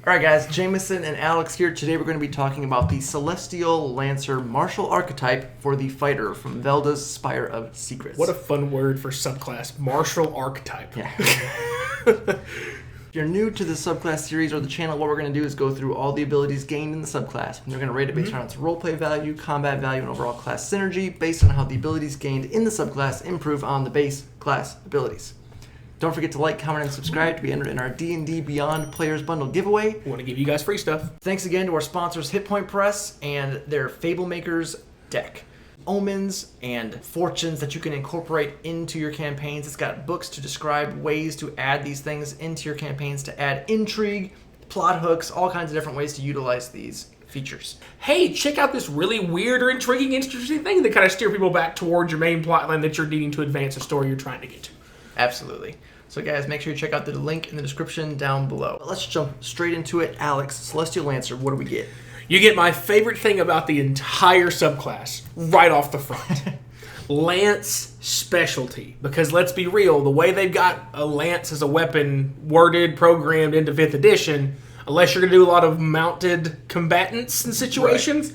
Alright guys, Jameson and Alex here. Today we're going to be talking about the Celestial Lancer martial archetype for the fighter from Valda's Spire of Secrets. What a fun word for subclass. Martial archetype. Yeah. If you're new to the subclass series or the channel, what we're going to do is go through all the abilities gained in the subclass. And we're going to rate it based on its roleplay value, combat value, and overall class synergy based on how the abilities gained in the subclass improve on the base class abilities. Don't forget to like, comment, and subscribe to be entered in our D&D Beyond Players Bundle giveaway. We want to give you guys free stuff. Thanks again to our sponsors Hit Point Press and their Fable Makers deck. Omens and fortunes that you can incorporate into your campaigns. It's got books to describe ways to add these things into your campaigns, to add intrigue, plot hooks, all kinds of different ways to utilize these features. Hey, check out this really weird or intriguing, interesting thing that kind of steer people back towards your main plotline that you're needing to advance a story you're trying to get to. Absolutely. So guys, make sure you check out the link in the description down below. Let's jump straight into it. Alex, Celestial Lancer, what do we get? You get my favorite thing about the entire subclass right off the front. Lance specialty. Because let's be real, the way they've got a lance as a weapon worded, programmed into 5th edition, unless you're going to do a lot of mounted combatants in situations,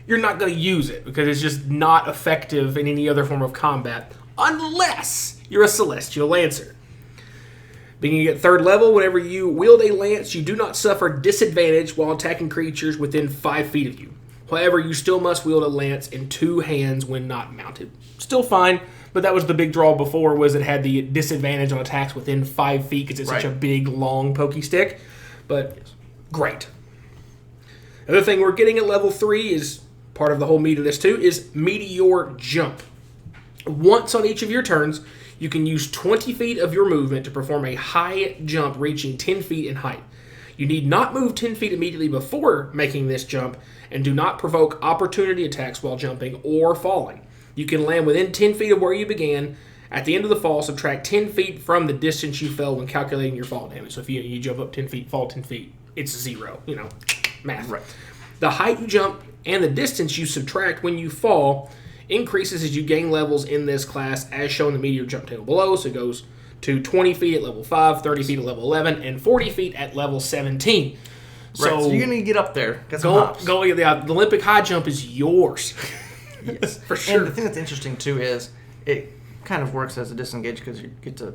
you're not going to use it because it's just not effective in any other form of combat unless you're a Celestial Lancer. Beginning at 3rd level, whenever you wield a lance, you do not suffer disadvantage while attacking creatures within 5 feet of you. However, you still must wield a lance in 2 hands when not mounted. Still fine, but that was the big draw before, was it had the disadvantage on attacks within 5 feet because it's such a big, long, pokey stick. But great. Another thing we're getting at level 3 is part of the whole meat of this too, is Meteor Jump. Once on each of your turns, you can use 20 feet of your movement to perform a high jump reaching 10 feet in height. You need not move 10 feet immediately before making this jump and do not provoke opportunity attacks while jumping or falling. You can land within 10 feet of where you began. At the end of the fall, subtract 10 feet from the distance you fell when calculating your fall damage. So if you jump up 10 feet, fall 10 feet, it's 0. Math. Right. The height you jump and the distance you subtract when you fall increases as you gain levels in this class, as shown in the Meteor Jump table below. So it goes to 20 feet at level 5, 30 feet at level 11, and 40 feet at level 17. So you're going to get up there. Get some hops. The Olympic high jump is yours. Yes, for sure. And the thing that's interesting, too, is it kind of works as a disengage because you get to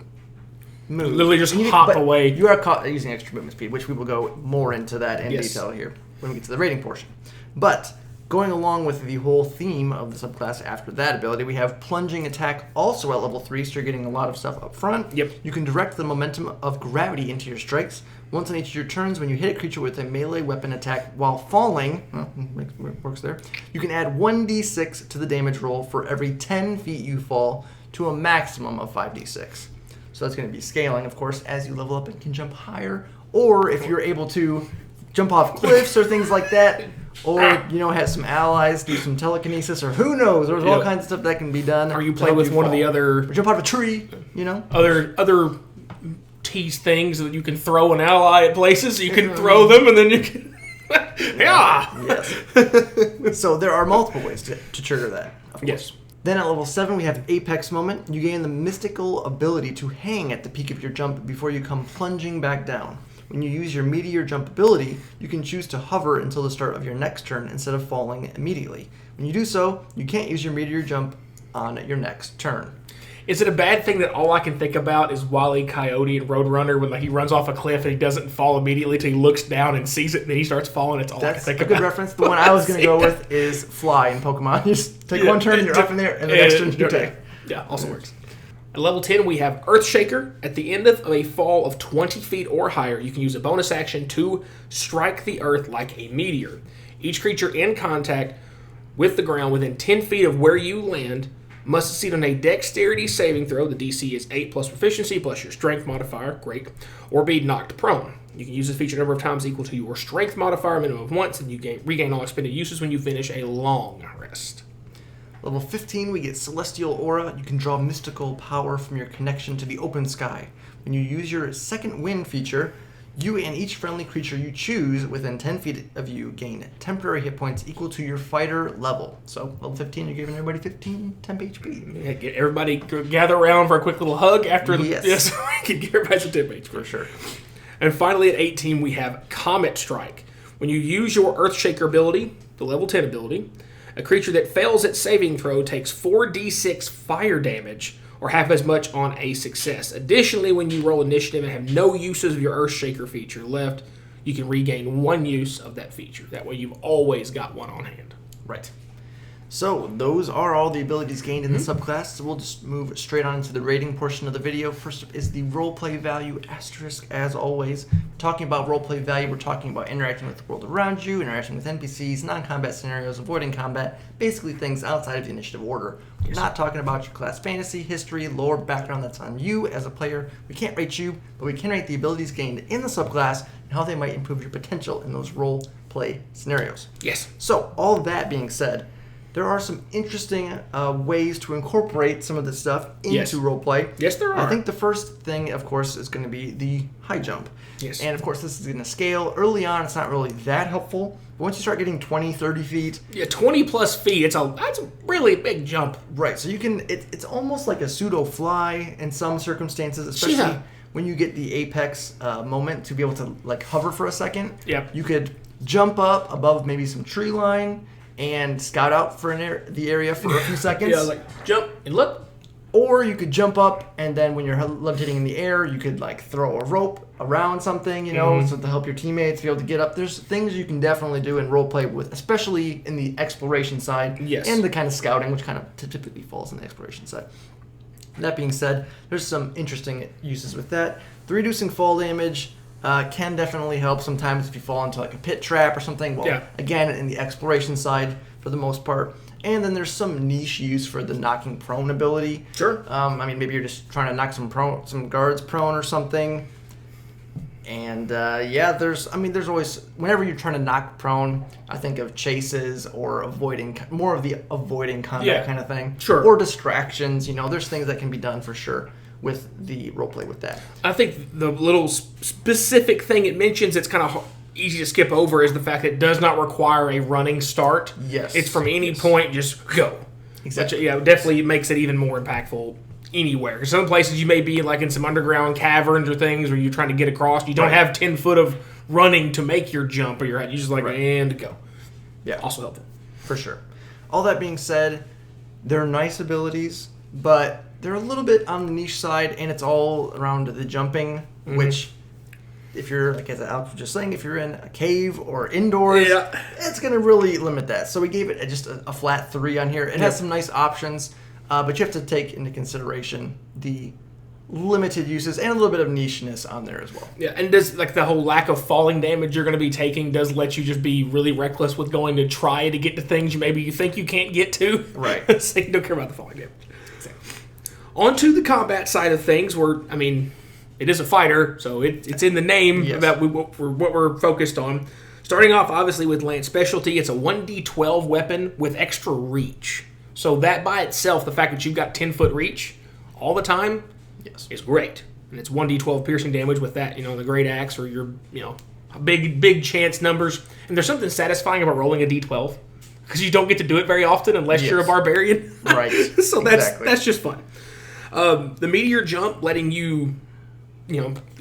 move. Literally just hop away. You are caught using extra movement speed, which we will go more into that in detail here when we get to the rating portion. But going along with the whole theme of the subclass after that ability, we have Plunging Attack also at level 3, so you're getting a lot of stuff up front. Yep. You can direct the momentum of gravity into your strikes. Once on each of your turns, when you hit a creature with a melee weapon attack while falling, works there, you can add 1d6 to the damage roll for every 10 feet you fall to a maximum of 5d6. So that's going to be scaling, of course, as you level up and can jump higher, or if you're able to jump off cliffs or things like that, or, have some allies, do some telekinesis, or who knows, there's all kinds of stuff that can be done. Or you play with one of the other... Or jump out of a tree, Other tease things that you can throw an ally at places, so you can throw them, and then you can... Yes. So there are multiple ways to trigger that, of course. Yes. Then at level 7, we have Apex Moment. You gain the mystical ability to hang at the peak of your jump before you come plunging back down. When you use your Meteor Jump ability, you can choose to hover until the start of your next turn instead of falling immediately. When you do so, you can't use your Meteor Jump on your next turn. Is it a bad thing that all I can think about is Wile E. Coyote and Roadrunner when he runs off a cliff and he doesn't fall immediately until he looks down and sees it and then he starts falling? It's all I can think about. That's a good reference. The one I was going to go with is Fly in Pokemon. You just take one turn and you're up in there, and the next turn you take. Yeah, also works. At level 10, we have Earthshaker. At the end of a fall of 20 feet or higher, you can use a bonus action to strike the earth like a meteor. Each creature in contact with the ground within 10 feet of where you land must succeed on a dexterity saving throw. The DC is 8 plus proficiency plus your strength modifier, great, or be knocked prone. You can use this feature a number of times equal to your strength modifier, minimum of once, and you regain all expended uses when you finish a long rest. Level 15, we get Celestial Aura. You can draw mystical power from your connection to the open sky. When you use your Second Wind feature, you and each friendly creature you choose within 10 feet of you gain temporary hit points equal to your fighter level. So, level 15, you're giving everybody 15 temp HP. Yeah, get everybody gather around for a quick little hug after Yes. we can give everybody some temp HP. For sure. And finally, at 18, we have Comet Strike. When you use your Earthshaker ability, the level 10 ability, a creature that fails its saving throw takes 4d6 fire damage, or half as much on a success. Additionally, when you roll initiative and have no uses of your Earthshaker feature left, you can regain 1 use of that feature. That way you've always got 1 on hand. Right. So those are all the abilities gained in the subclass. So we'll just move straight on to the rating portion of the video. First up is the roleplay value asterisk, as always. Talking about roleplay value, we're talking about interacting with the world around you, interacting with NPCs, non-combat scenarios, avoiding combat, basically things outside of the initiative order. We're not talking about your class fantasy, history, lore, background. That's on you as a player. We can't rate you, but we can rate the abilities gained in the subclass and how they might improve your potential in those role play scenarios. Yes. So all of that being said, there are some interesting ways to incorporate some of this stuff into roleplay. Yes, there are. I think the first thing, of course, is going to be the high jump. Yes. And, of course, this is going to scale. Early on, it's not really that helpful. But once you start getting 20, 30 feet... Yeah, 20-plus feet. That's a really big jump. Right. So you can... It's almost like a pseudo-fly in some circumstances, especially when you get the apex moment to be able to, like, hover for a second. Yep. You could jump up above maybe some tree line and scout out for the area for a few seconds. Yeah, like jump and look. Or you could jump up, and then when you're levitating in the air, you could like throw a rope around something, so to help your teammates be able to get up. There's things you can definitely do in roleplay with, especially in the exploration side, and the kind of scouting, which kind of typically falls in the exploration side. That being said, there's some interesting uses with that. The reducing fall damage can definitely help sometimes if you fall into like a pit trap or something. Well, again, in the exploration side for the most part. And then there's some niche use for the knocking prone ability. Sure. I mean, maybe you're just trying to knock some guards prone or something. And there's always, whenever you're trying to knock prone, I think of chases or avoiding combat kind of thing. Sure. Or distractions. There's things that can be done for sure with the roleplay with that. I think the little specific thing it mentions, it's kind of easy to skip over, is the fact that it does not require a running start. Yes. It's from any point, just go. Exactly. Which, definitely makes it even more impactful anywhere. Some places you may be like in some underground caverns or things where you're trying to get across. You don't have 10 foot of running to make your jump, or you just like, and go. Yeah. Also helpful. For sure. All that being said, they're nice abilities, but they're a little bit on the niche side, and it's all around the jumping, which, if you're, like as Alex was just saying, if you're in a cave or indoors, it's going to really limit that. So we gave it just a flat 3 on here. It has some nice options, but you have to take into consideration the limited uses and a little bit of nicheness on there as well. Yeah, and does like the whole lack of falling damage you're going to be taking does let you just be really reckless with going to try to get to things you think you can't get to. Right. So you don't care about the falling damage. Exactly. On to the combat side of things, where, it is a fighter, so it's in the name about what we're focused on. Starting off, obviously, with Lance Specialty, it's a 1d12 weapon with extra reach. So that by itself, the fact that you've got 10-foot reach all the time is great. And it's 1d12 piercing damage with that, the great axe or your, big chance numbers. And there's something satisfying about rolling a d12, because you don't get to do it very often unless you're a barbarian. Right. So that's just fun. The meteor jump, letting you,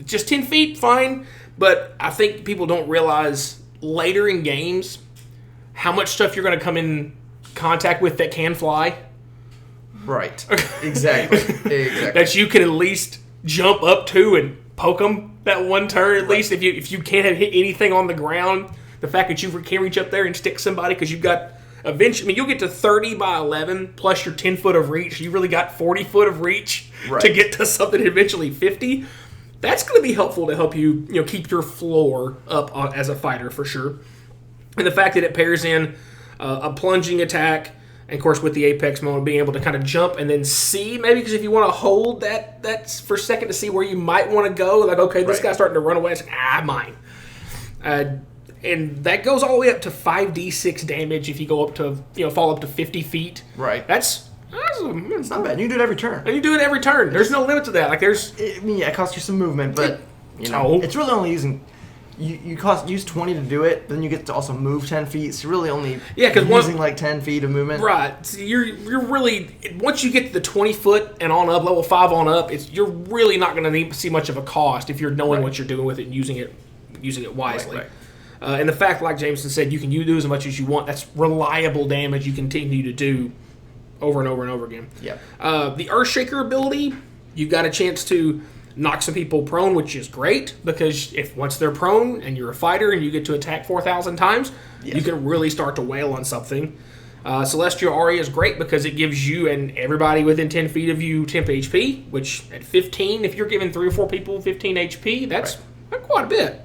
just 10 feet, fine. But I think people don't realize later in games how much stuff you're going to come in contact with that can fly. Right. Exactly. That you can at least jump up to and poke them that one turn. At least if you can't hit anything on the ground, the fact that you can reach up there and stick somebody, because you've got eventually, you'll get to 30 by 11 plus your 10 foot of reach. You really got 40 foot of reach to get to something eventually 50. That's going to be helpful to help you, keep your floor up as a fighter for sure. And the fact that it pairs in a plunging attack, and of course with the apex mode, being able to kind of jump and then see, maybe, because if you want to hold that's for a second to see where you might want to go. Like, okay, this guy's starting to run away. It's like, mine. And that goes all the way up to 5d6 damage if you go up to, fall up to 50 feet. Right. That's not bad. You can do it every turn. And you do it every turn. There's no limit to that. Like, it costs you some movement, but, it's really only using... you use 20 to do it, but then you get to also move 10 feet. So you're really only because using like 10 feet of movement. Right. So you're really, once you get to the 20 foot and on up, level 5 on up, you're really not going to see much of a cost if you're knowing what you're doing with it and using it wisely. Right. And the fact, like Jameson said, you can do as much as you want. That's reliable damage you continue to do over and over and over again. Yeah. The Earthshaker ability, you've got a chance to knock some people prone, which is great because once they're prone and you're a fighter and you get to attack 4,000 times, you can really start to wail on something. Celestial Aria is great because it gives you and everybody within 10 feet of you temp HP, which at 15, if you're giving 3 or 4 people 15 HP, that's quite a bit.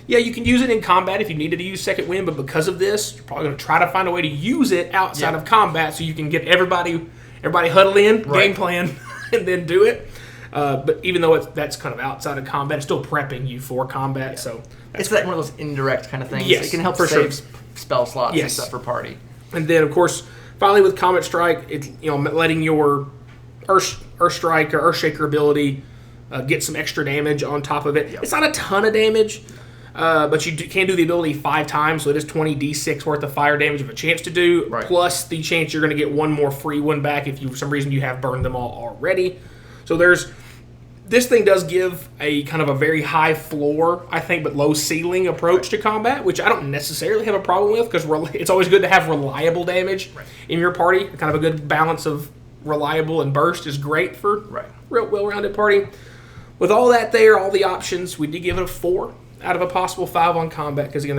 Yeah, you can use it in combat if you needed to use Second Wind, but because of this, you're probably going to try to find a way to use it outside of combat so you can get everybody huddle in, game plan, and then do it. But even though that's kind of outside of combat, it's still prepping you for combat. So it's one of those indirect kind of things. Yes, it can help save spell slots and stuff for party. And then, of course, finally with Comet Strike, it's letting your Earth Strike or Earthshaker ability get some extra damage on top of it. Yep. It's not a ton of damage, but you can do the ability 5 times, so it is 20d6 worth of fire damage of a chance to do, plus the chance you're going to get one more free one back if for some reason you have burned them all already. So this thing does give a kind of a very high floor, I think, but low ceiling approach to combat, which I don't necessarily have a problem with because it's always good to have reliable damage in your party. Kind of a good balance of reliable and burst is great for real well-rounded party. With all that there, all the options, we did give it a 4 out of a possible 5 on combat because, again,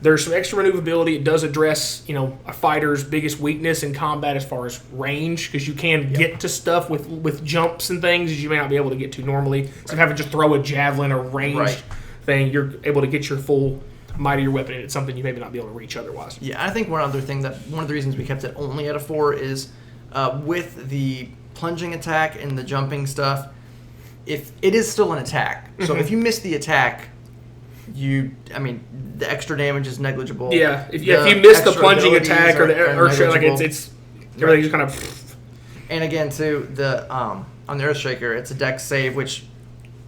there's some extra maneuverability. It does address, a fighter's biggest weakness in combat as far as range, because you can get to stuff with jumps and things that you may not be able to get to normally. So having to just throw a javelin or ranged thing, you're able to get your full might of your weapon, and it's something you maybe not be able to reach otherwise. Yeah, I think one of the reasons we kept it only at a 4 is with the plunging attack and the jumping stuff, if it is still an attack. So if you miss the attack, the extra damage is negligible. Yeah, if you miss the plunging attack or the Earthshaker, like it's everything just kind of. And again, too, the on the Earthshaker, it's a dex save, which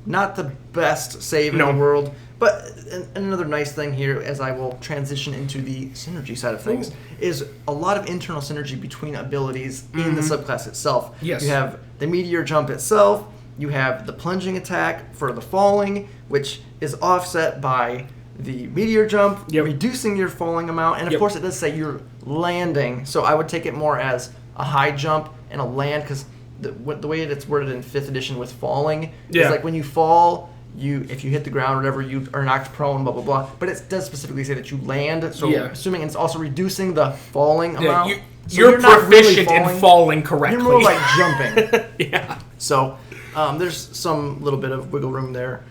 not the best save in the world. But another nice thing here, as I will transition into the synergy side of things, is a lot of internal synergy between abilities in the subclass itself. Yes. You have the meteor jump itself. You have the plunging attack for the falling, which is offset by the meteor jump, reducing your falling amount. And, of course, it does say you're landing. So I would take it more as a high jump and a land, because the way it's worded in 5th edition with falling is like when you fall, if you hit the ground or whatever, you are knocked prone, blah, blah, blah. But it does specifically say that you land. So assuming it's also reducing the falling amount. You're proficient in falling correctly. You're more like jumping. So there's some little bit of wiggle room there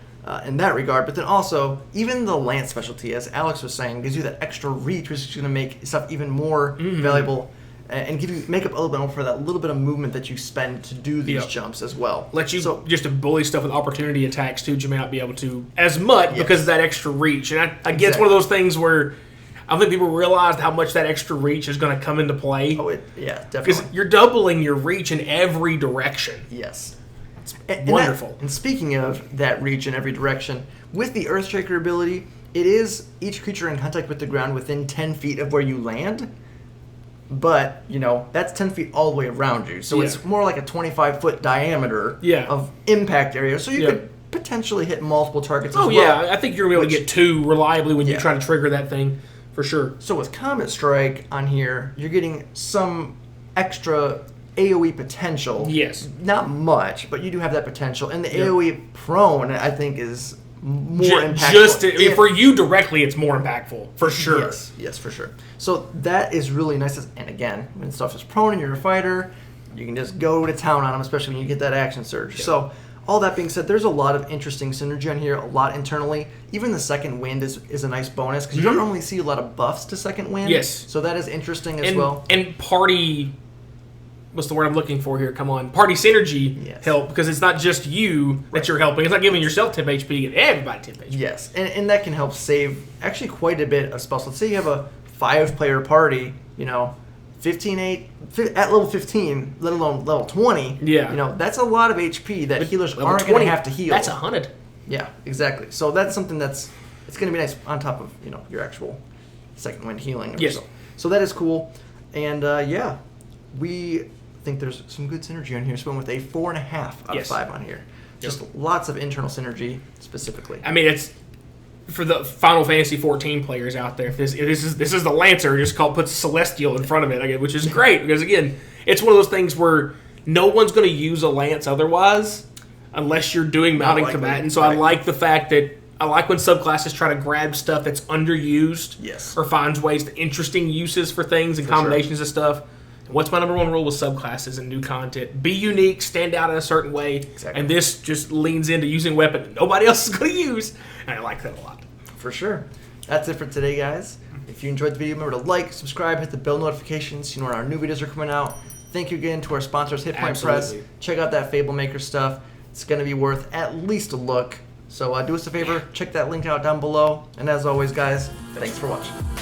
in that regard. But then also, even the lance specialty, as Alex was saying, gives you that extra reach, which is going to make stuff even more valuable and make up a little bit more for that little bit of movement that you spend to do these jumps as well. Let you just to bully stuff with opportunity attacks too, you may not be able to as much because of that extra reach. And I guess it's one of those things where I don't think people realized how much that extra reach is going to come into play. Oh, definitely. Because you're doubling your reach in every direction. Yes. It's wonderful. And speaking of that reach in every direction, with the Earthshaker ability, it is each creature in contact with the ground within 10 feet of where you land. But, that's 10 feet all the way around you. So it's more like a 25-foot diameter of impact area. So you could potentially hit multiple targets as well. Oh, yeah. I think you're going to be able to get 2 reliably when you try to trigger that thing, for sure. So with Comet Strike on here, you're getting some extra AoE potential. Yes. Not much, but you do have that potential. And the AoE prone, I think, is more impactful. For you directly, it's more impactful, for sure. Yes, for sure. So that is really nice. And again, when stuff is prone and you're a fighter, you can just go to town on them, especially when you get that action surge. Yeah. So all that being said, there's a lot of interesting synergy on here, a lot internally. Even the Second Wind is a nice bonus, because you don't normally see a lot of buffs to Second Wind. Yes. So that is interesting as well. And party... What's the word I'm looking for here? Come on. Party synergy help, because it's not just you that you're helping. It's not giving yourself 10 HP, you give everybody 10 HP. Yes, and that can help save actually quite a bit of spells. Let's say you have a 5-player party, 15-8, at level 15, let alone level 20. Yeah. That's a lot of HP that healers aren't going to have to heal. That's 100. Yeah, exactly. So that's something that's it's going to be nice on top of your actual second wind healing. Yes. So that is cool, and yeah, we think there's some good synergy on here. So we went with a 4.5 out of 5 on here. Just lots of internal synergy specifically. I mean, it's for the Final Fantasy 14 players out there. If this is the Lancer, just puts Celestial in front of it, which is great because again, it's one of those things where no one's going to use a Lance otherwise unless you're doing mounting combatant. So I like the fact that I like when subclasses try to grab stuff that's underused or finds ways to interesting uses for things and combinations of stuff. What's my number one rule with subclasses and new content? Be unique, stand out in a certain way, and this just leans into using weapon that nobody else is going to use, and I like that a lot. For sure. That's it for today, guys. If you enjoyed the video, remember to like, subscribe, hit the bell notifications so you know when our new videos are coming out. Thank you again to our sponsors, Hit Point Press. Check out that Fable Maker stuff. It's going to be worth at least a look. So do us a favor, check that link out down below. And as always, guys, thanks for watching.